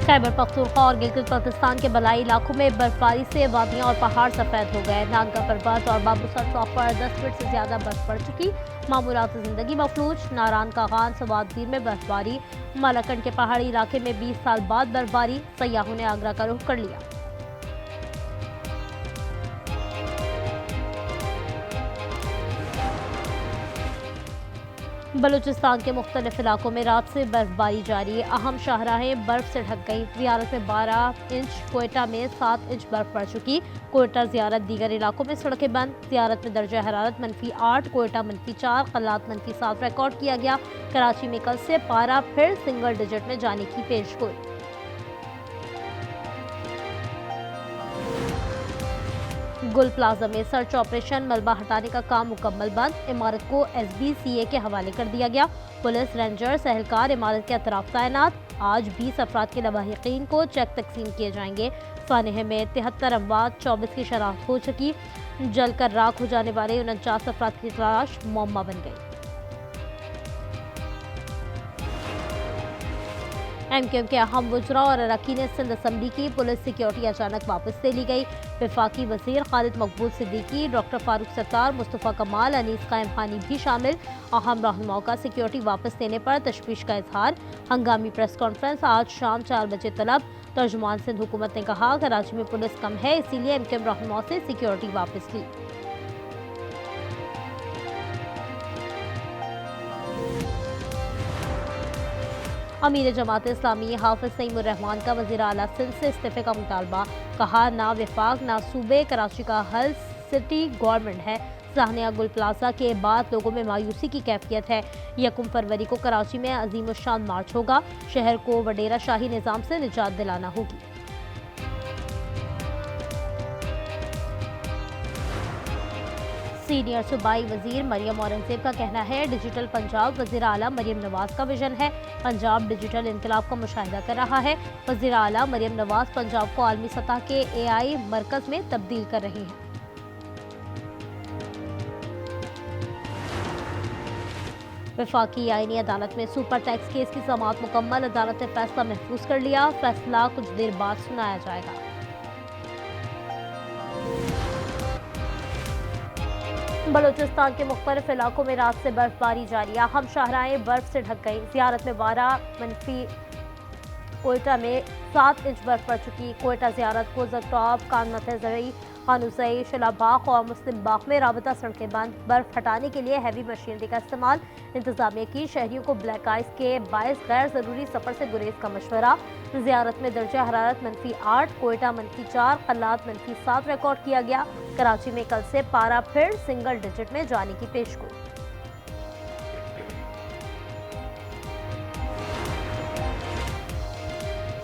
खैबर पख्तूनख्वा और गिलगित बल्तिस्तान के बलाई इलाकों में बर्फबारी से वादियां और पहाड़ सफेद हो गए। नांगा पर्वत और बाबूसर चौक पर 10 फीट से ज्यादा बर्फ पड़ चुकी। मामूलात जिंदगी मफलूज। नारान कागान सवादीर में बर्फबारी। मालाकंड के पहाड़ी इलाके में 20 साल बाद बर्फबारी। सयाहों ने आगरा का रुख कर लिया। बलूचिस्तान के मुख्तलिफ इलाकों में रात से बर्फबारी जारी। अहम शाहराहें बर्फ से ढक गई। ज़ियारत में 12 इंच, कोयटा में 7 इंच बर्फ पड़ चुकी। कोयटा ज़ियारत दीगर इलाकों में सड़कें बंद। ज़ियारत में दर्जा हरारत -8, कोयटा -4, कल्लात -7 रिकॉर्ड किया गया। कराची में कल से पारा फिर सिंगल डिजिट में जाने की पेशगोई। गुल प्लाजा में सर्च ऑपरेशन, मलबा हटाने का काम मुकम्मल बंद। इमारत को SBCA के हवाले कर दिया गया। पुलिस, रेंजर्स, एहलकार इमारत के अतराफ तैनात। आज 20 अफराद के लवाहिकीन को चेक तकसीम किए जाएंगे। सानहे में 73 अमवात, 24 की शनाख्त हो चुकी। जलकर राख हो जाने वाले 49 अफराद की तलाश मुअम्मा बन गई। MQM के अहम वुज़रा और अरकान सिंध असम्बली की पुलिस सिक्योरिटी अचानक वापस ले ली गई। वफाकी वज़ीर खालिद मकबूल सिद्दीकी, डॉक्टर फारूक सत्तार, मुस्तफ़ा कमाल, अनीस क़ाइम खानी भी शामिल। अहम रहनुमाओं का सिक्योरिटी वापस लेने पर तशवीश का इजहार। हंगामी प्रेस कॉन्फ्रेंस आज शाम 4 बजे तलब। तर्जुमान सिंध हुकूमत ने कहा कराची में पुलिस कम है, इसीलिए MQM रहनुमाओं से सिक्योरिटी वापस ली। अमीर जमात इस्लामी हाफिज सईमुर रहमान का वज़ीर आला सिंध से इस्तीफे का मुतालबा। कहा ना वफाक ना सूबे, कराची का हल सिटी गवर्नमेंट है। साहनिया गुल प्लाजा के बाद लोगों में मायूसी की कैफियत है। 1 फरवरी को कराची में अजीम शान मार्च होगा। शहर को वडेरा शाही निज़ाम से निजात दिलाना होगी। सीनियर सूबाई वजीर मरियम औरंगजेब का कहना है डिजिटल पंजाब वज़ीर आला मरियम नवाज का विजन है। पंजाब डिजिटल इनकलाब का मुशाहिदा कर रहा है। वज़ीर आला मरियम नवाज पंजाब को आलमी सतह के AI मरकज़ में तब्दील कर रही हैं। वफाकी आईनी अदालत में सुपर टैक्स केस की समाअत मुकम्मल। अदालत ने फैसला महफूज कर लिया। फैसला कुछ देर बाद सुनाया जाएगा। बलूचिस्तान के मुख्तलिफ इलाकों में रात से बर्फबारी जारी। अहम शाहराहें बर्फ से ढक गई। ज़ियारत में 12 मनफी, कोयटा में 7 इंच बर्फ पड़ चुकी। कोयटा ज़ियारत को जगटॉप, कानमतजरी, खानुसई, शलाबाग और मुस्लिम बाग में राबता सड़कें बंद। बर्फ हटाने के लिए हैवी मशीनरी का इस्तेमाल। इंतजामिया की शहरियों को ब्लैक आइस के बायस गैर ज़रूरी सफ़र से गुरेज का मशवरा। ज़ियारत में दर्जा हरारत -8, कोयटा -4, कल्लात -7 रिकॉर्ड किया गया। कराची में कल से पारा फिर सिंगल डिजिट में जाने की पेशगोई।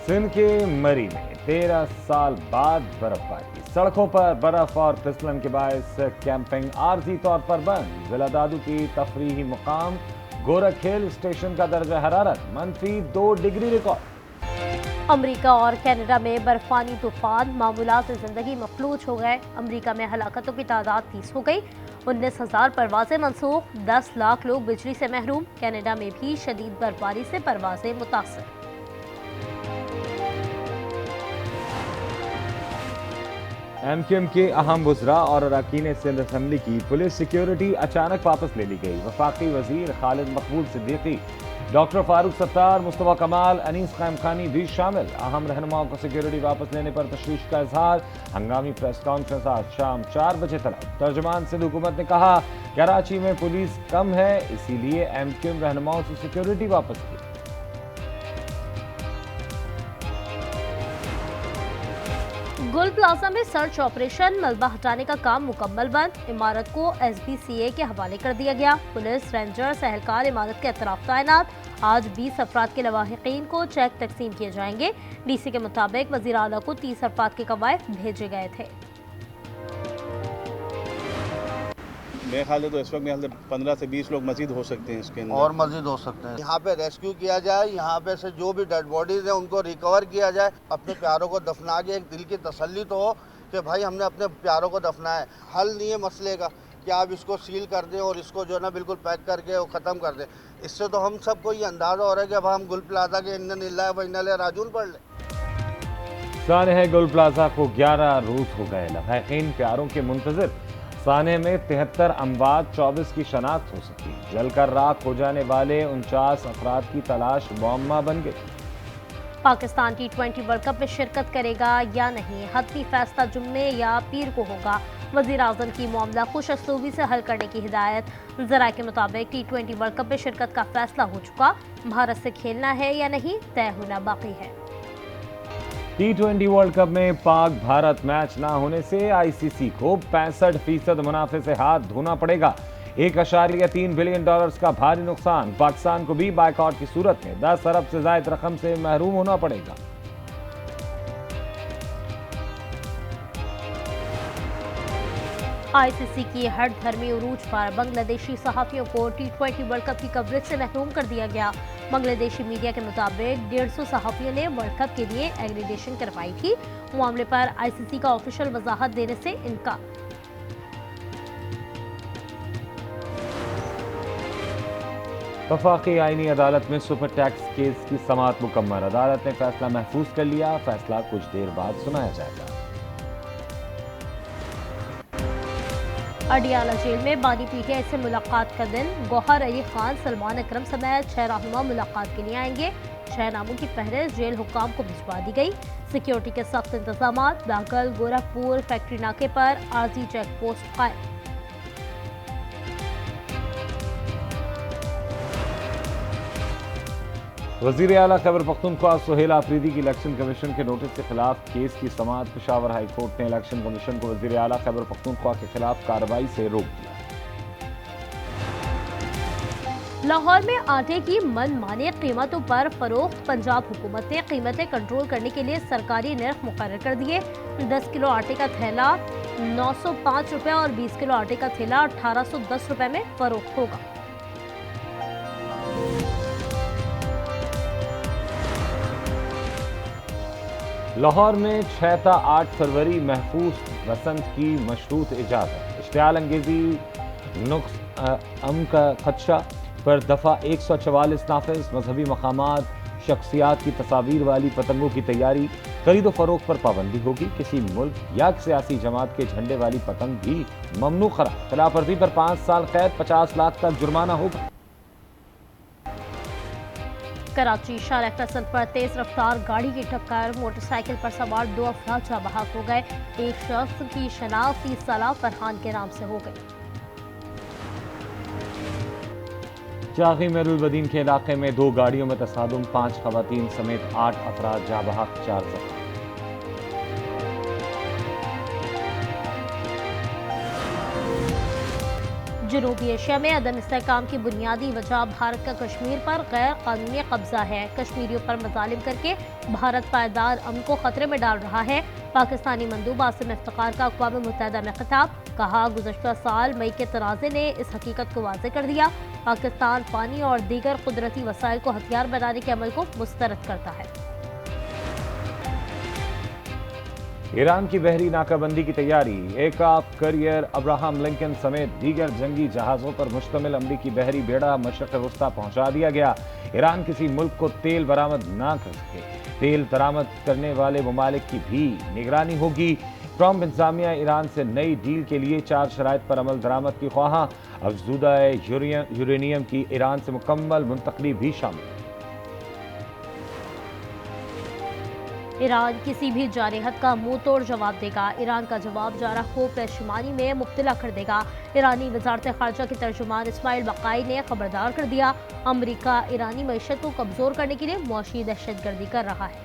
सिंध के मरी में 13 साल बाद बर्फबारी। सड़कों पर बर्फ और फिसलन के बायस कैंपिंग आर्जी तौर पर बंद। जिला दादू की तफरीही मुकाम गोरखखेल स्टेशन का दर्जा हरारत -2 डिग्री रिकॉर्ड। अमरीका और कनाडा में बर्फानी तूफान, मामूलात जिंदगी मफलूज हो गए। अमरीका में हलाकतों की तादाद 30 हो गई। 19,000 परवाजें मनसूख। 10 लाख लोग बिजली से महरूम। कनाडा में भी शदीद बर्फबारी से परवाजें मुतासर। MQM के अहम वुज़रा और अरकान सिंध असम्बली की पुलिस सिक्योरिटी अचानक वापस ले ली गई। वफाकी वज़ीर खालिद मकबूल सिद्दीकी, डॉक्टर फारूक सत्तार, मुस्तफ़ा कमाल, अनीस क़ाइम खानी भी शामिल। अहम रहनुमाओं को सिक्योरिटी वापस लेने पर तशवीश का इजहार। हंगामी प्रेस कॉन्फ्रेंस आज शाम 4 बजे तलब। तर्जुमान सिंध हुकूमत ने कहा कराची में पुलिस कम है, इसीलिए MQM रहनुमाओं से सिक्योरिटी वापस की। गुल प्लाजा में सर्च ऑपरेशन, मलबा हटाने का काम मुकम्मल बंद। इमारत को SBCA के हवाले कर दिया गया। पुलिस, रेंजर्स, एहलकार इमारत के अतराफ तैनात। आज 20 अफराद के लवाहिकीन को चेक तकसीम किए जाएंगे। DC के मुताबिक वज़ीर आला को 30 अफराद के कवायद भेजे गए थे। मेरे ख्याल से तो इस वक्त मेरे ख्याल से 15 से 20 लोग मजीद हो सकते हैं इसके अंदर, और मजीद हो सकते हैं। यहाँ पे रेस्क्यू किया जाए, यहाँ पे से जो भी डेड बॉडीज हैं उनको रिकवर किया जाए। अपने प्यारों को दफना के एक दिल की तसल्ली तो हो कि भाई हमने अपने प्यारों को दफनाया है। हल नहीं है मसले का कि आप इसको सील कर दें और इसको जो है ना बिल्कुल पैक करके वो ख़त्म कर दें। इससे तो हम सबको ये अंदाज़ा हो रहा है कि अब हम गुल प्लाजा के इन्ना लिल्लाहि व इन्ना इलैहि राजिऊन पढ़ लें। सानह गुल प्लाजा को 11 रोज हो गए। लवाहिकीन प्यारों के मुंतजर। सानह में 73 अमवात, 24 की शनाख्त हो सकी। जलकर राख हो जाने वाले 49 अफराद की तलाश मुअम्मा बन गई। पाकिस्तान T20 वर्ल्ड कप में शिरकत करेगा या नहीं, हतमी फैसला जुम्मे या पीर को होगा। वजीर आजम की मामला खुश असलूबी से हल करने की हिदायत। जरा के मुताबिक T20 वर्ल्ड कप में शिरकत का फैसला हो चुका। भारत से खेलना है या नहीं तय होना बाकी है। T20 वर्ल्ड कप में पाक भारत मैच ना होने से आईसीसी को 65% मुनाफे से हाथ धोना पड़ेगा। 1.3 बिलियन डॉलर्स का भारी नुकसान। पाकिस्तान को भी बायकॉट की सूरत में 10 अरब से ज्यादा रकम से महरूम होना पड़ेगा। आईसीसी की हर धर्मी उरूज पर बांग्लादेशी सहाफियों को T20 वर्ल्ड कप की कवरेज से महरूम कर दिया गया। बांग्लादेशी मीडिया के मुताबिक 150 सहाफियों ने वर्ल्ड कप के लिए एग्रीडेशन करवाई थी। मामले पर आईसीसी का ऑफिशियल वजाहत देने से इनकार। वफाकी आईनी अदालत में सुपर टैक्स केस की समाअत मुकम्मल। अदालत ने फैसला महफूज कर लिया। फैसला कुछ देर बाद सुनाया जाएगा। अडियाला जेल में बानी पीटीआई से मुलाकात का दिन। गौहर अली खान, सलमान अकरम समेत 6 रहनुमा मुलाकात के लिए आएंगे। 6 नामों की फहरिस्त जेल हुक्काम को भिजवा दी गई। सिक्योरिटी के सख्त इंतजाम। बागल गोरखपुर फैक्ट्री नाके पर आरजी चेक पोस्ट कायम। वजीर आला खैबर पख्तूनख्वा सुहेल आफरीदी की इलेक्शन कमीशन के नोटिस के खिलाफ केस की समाअत। पेशावर हाई कोर्ट ने इलेक्शन कमीशन को वजीर आला खैबर पख्तूनख्वा के खिलाफ कार्रवाई से रोक दिया। लाहौर में आटे की मनमाने कीमतों पर फरोख्त। पंजाब हुकूमत ने कीमतें कंट्रोल करने के लिए सरकारी निर्ख मुकर्रर कर दिए। 10 किलो आटे का थैला 905 रुपये और 20 किलो आटे का थैला 1810 रुपये में फरोख्त होगा। लाहौर में 6 ta 8 फरवरी महफूज बसंत की मशरूत इजाजत। इश्तियाल अंगेजी नुक्स अम का खदशा पर दफा 144 नाफिज। मजहबी मकामात, शख्सियात की तस्वीर वाली पतंगों की तैयारी, खरीदो फरोख्त पर पाबंदी होगी। किसी मुल्क या सियासी जमात के झंडे वाली पतंग भी ममनू करार। खिलाफ वर्जी पर 5 साल कैद, 50 लाख का जुर्माना होगा। कराची शाह फैसल पर तेज रफ्तार गाड़ी की टक्कर। मोटरसाइकिल पर सवार 2 अफराद जा बहक हो गए। एक शख्स की शनाख्त 30 साला फरहान के नाम से हो गई। चागी मेरुलबदीन के इलाके में 2 गाड़ियों में तसादुम, 5 खवातीन समेत 8 अफराद जा बहक, 4 जख्मी। जनूबी एशिया में अदम इस्तेहकाम की बुनियादी वजह भारत का कश्मीर पर गैर कानूनी कब्जा है। कश्मीरियों पर मजालिम करके भारत पायदार अमन को खतरे में डाल रहा है। पाकिस्तानी मंदूब आसिम इफ्तिकार का अक़वाम मुत्तहिदा में खिताब। कहा, गुज़श्ता साल मई के तनाज़े ने इस हकीकत को वाज़ेह कर दिया। पाकिस्तान पानी और दीगर कुदरती वसाइल को हथियार बनाने के अमल को मुस्तरद करता है। ईरान की बहरी नाकाबंदी की तैयारी। एकाफ करियर अब्राहम लिंकन समेत दीगर जंगी जहाज़ों पर मुश्तमिल अमरीकी बहरी बेड़ा मशरक़ वस्ता पहुंचा दिया गया। ईरान किसी मुल्क को तेल बरामद ना कर सके। तेल बरामद करने वाले ममालिक की भी निगरानी होगी। ट्रंप इंतजामिया ईरान से नई डील के लिए 4 शराइत पर अमल दरामद की ख्वाहा। अफज़ूदा यूरेनियम की ईरान से मुकम्मल मुंतकली भी शामिल। ईरान किसी भी जारहत का मुंह तोड़ जवाब देगा। ईरान का जवाब जारा को पेशमानी में मुब्तला कर देगा। ईरानी वजारत खारजा के तर्जुमान इस्माइल बकाई ने खबरदार कर दिया, अमरीका ईरानी मईशत को कमजोर करने के लिए मुआशी दहशतगर्दी कर रहा है।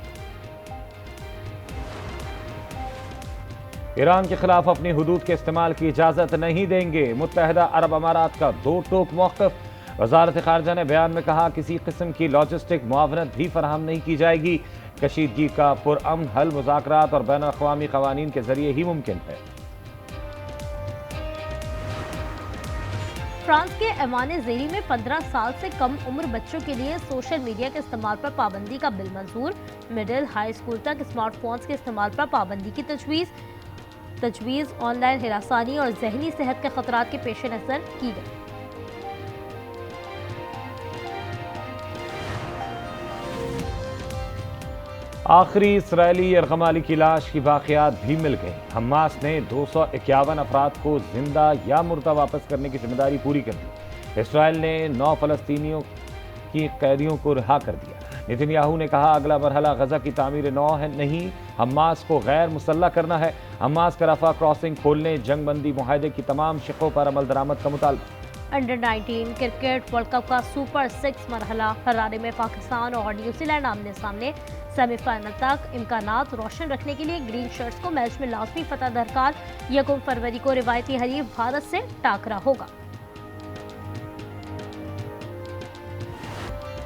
ईरान के खिलाफ अपनी हुदूद के इस्तेमाल की इजाजत नहीं देंगे। मुत्तहिदा अरब अमारात का 2 टोक मौक़िफ़। वजारत खारजा ने बयान में कहा, किसी किस्म की लॉजिस्टिक मुआवनत भी फराहम नहीं की जाएगी। कशीदगी का पुरअमन हल मुज़ाकरात और बैन अक़वामी क़वानीन के जरिए ही मुमकिन है। फ्रांस के ऐवान ज़ेरी में 15 साल से कम उम्र बच्चों के लिए सोशल मीडिया के इस्तेमाल पर पाबंदी का बिल मंजूर। मिडिल हाई स्कूल तक स्मार्टफोन्स के इस्तेमाल पर पाबंदी की तजवीज़ ऑनलाइन हिरासानी और जहनी सेहत के खतरात के पेश नज़र की गई। आखिरी इसराइली यरगमाली की लाश की बाक़ियात भी मिल गई। हमास ने 251 अफराद को जिंदा या मुर्दा वापस करने की जिम्मेदारी पूरी कर दी। इसराइल ने 9 फ़लस्तीनियों की कैदियों को रिहा कर दिया। नेतन्याहू ने कहा, अगला मरहला गजा की तामीर नौ है नहीं, हमास को गैर मुसल्लह करना है। हमास का रफा क्रॉसिंग खोलने, जंगबंदी मुआहदे की तमाम शिकों पर अमल दरामद का मुतालबा। अंडर 19 क्रिकेट वर्ल्ड कप का सुपर 6 मरहला हरारे में पाकिस्तान और न्यूजीलैंड आमने सामने। सेमीफाइनल तक इम्कानात रोशन रखने के लिए ग्रीन शर्ट्स को मैच में लाजमी फतह दरकार। 1 फरवरी को रिवायती हरीफ भारत से टाकरा होगा।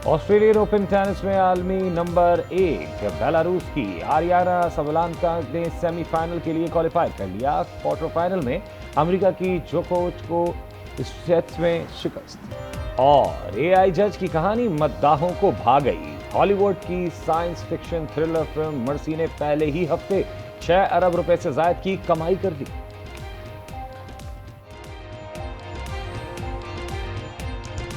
ऑस्ट्रेलियन ओपन टेनिस में आलमी नंबर 1 बेलारूस की आरियाना सबलांका ने सेमीफाइनल के लिए क्वालिफाई कर लिया। क्वार्टर फाइनल में अमेरिका की जोकोविच को सेट्स में शिकस्त। और एआई जज की कहानी मद्दाहों को भा गई। हॉलीवुड की science fiction thriller film mercy ने पहले ही हफ्ते 6 अरब रुपए से ज्यादा की कमाई कर दी।